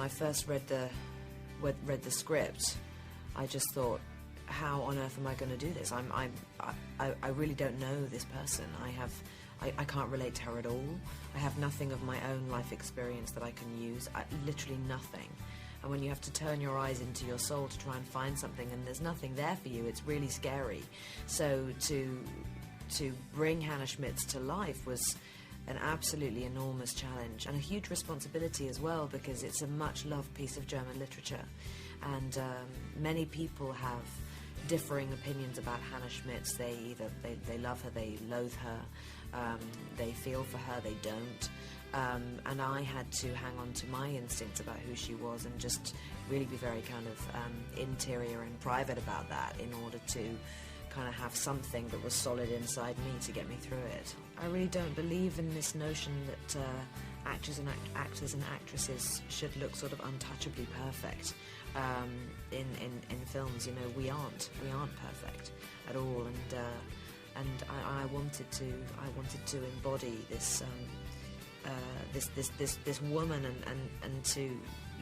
I first read the script, I just thought, how on earth am I going to do this? I really don't know this person. I can't relate to her at all. I have nothing of my own life experience that I can use. Literally nothing. And when you have to turn your eyes into your soul to try and find something, and there's nothing there for you, it's really scary. So to bring Hannah Schmitz to life was an absolutely enormous challenge, and a huge responsibility as well, because it's a much-loved piece of German literature, and many people have differing opinions about Hannah Schmitz. They love her, they loathe her, they feel for her, they don't, and I had to hang on to my instincts about who she was and just really be very kind of interior and private about that in order to kind of have something that was solid inside me to get me through it. I really don't believe in this notion that actors and actresses should look sort of untouchably perfect in films. You know, we aren't perfect at all, and I wanted to embody this this woman and to,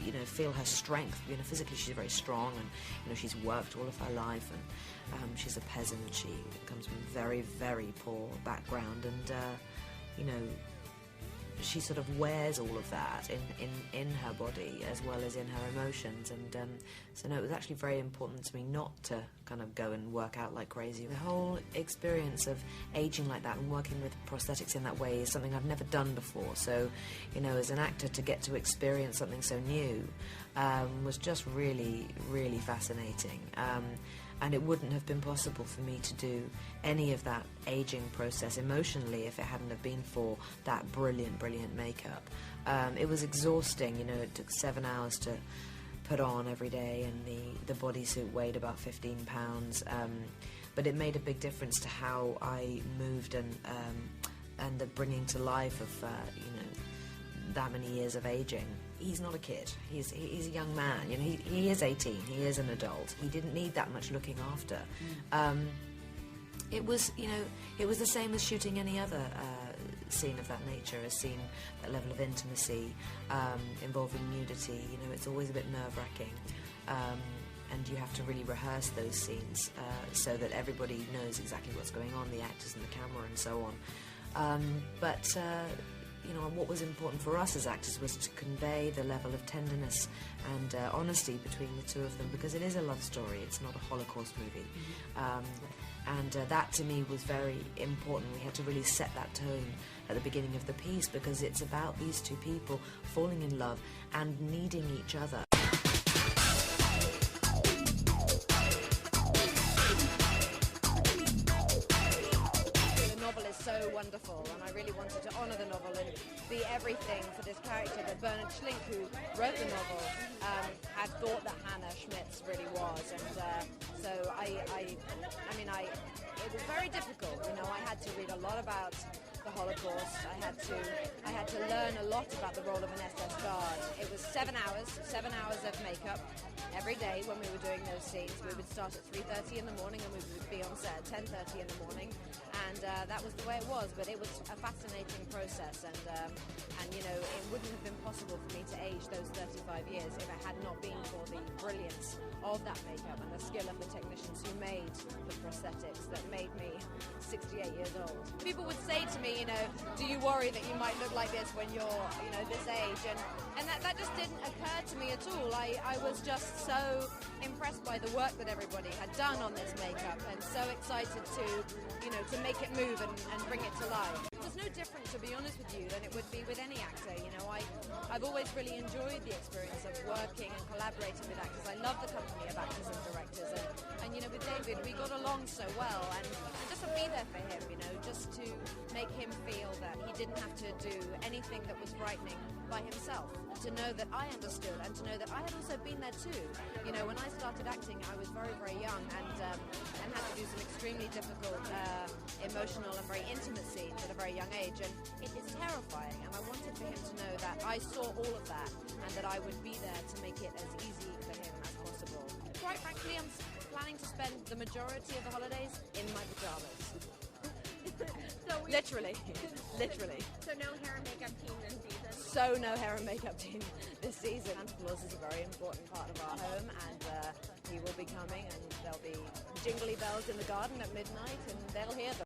you know, feel her strength. You know, physically she's very strong, and you know, she's worked all of her life, and she's a peasant. She comes from a very, very poor background, and you know, she sort of wears all of that in her body as well as in her emotions, and so no, it was actually very important to me not to kind of go and work out like crazy. The whole experience of aging like that and working with prosthetics in that way is something I've never done before, so, you know, as an actor, to get to experience something so new was just really, really fascinating. And it wouldn't have been possible for me to do any of that aging process emotionally if it hadn't have been for that brilliant, brilliant makeup. It was exhausting, you know, it took 7 hours to put on every day, and the bodysuit weighed about 15 pounds, but it made a big difference to how I moved and the bringing to life of, you know, that many years of aging. He's not a kid. He's a young man. You know, he is 18. He is an adult. He didn't need that much looking after. It was, you know, it was the same as shooting any other scene of that nature, a scene, that level of intimacy, involving nudity. You know, it's always a bit nerve-wracking, and you have to really rehearse those scenes so that everybody knows exactly what's going on, the actors and the camera and so on. But you know, what was important for us as actors was to convey the level of tenderness and honesty between the two of them, because it is a love story, it's not a Holocaust movie. And that to me was very important. We had to really set that tone at the beginning of the piece, because it's about these two people falling in love and needing each other. So wonderful, and I really wanted to honour the novel and be everything for this character that Bernard Schlink, who wrote the novel, had thought that Hannah Schmitz really was, and so it was very difficult. You know, I had to read a lot about the Holocaust. I had to learn a lot about the role of an SS guard. It was 7 hours of makeup every day when we were doing those scenes. We would start at 3:30 in the morning and we would be on set at 10:30 in the morning, and that was the way it was. But it was a fascinating process, and you know, it wouldn't have been possible for me to age those 35 years if it had not been for the brilliance of that makeup and the skill of the technicians who made the prosthetics that made me 68 years old. People would say to me, you know, do you worry that you might look like this when you're, you know, this age? And that just didn't occur to me at all. I was just so impressed by the work that everybody had done on this makeup, and so excited to, you know, to make it move and bring it to life. It was no different, to be honest with you, than it would be with any actor. You know, I've always really enjoyed the experience of working and collaborating with actors. I love the company of actors and directors, and you know, with David, we got along so well, and just to be there for him, you know, just to make him feel that he didn't have to do anything that was frightening by himself, to know that I understood, and to know that I had also been there too. You know, when I started acting, I was very, very young, and had to do some extremely difficult, emotional and very intimate scenes at a very young age, and it is terrifying, and I wanted for him to know that I saw all of that, and that I would be there to make it as easy for him as possible. Quite frankly, I'm planning to spend the majority of the holidays in my pajamas. Literally. So no hair and makeup team this season? So no hair and makeup team this season. Santa Claus important part of our home, and he will be coming, and there'll be jingly bells in the garden at midnight, and they'll hear them.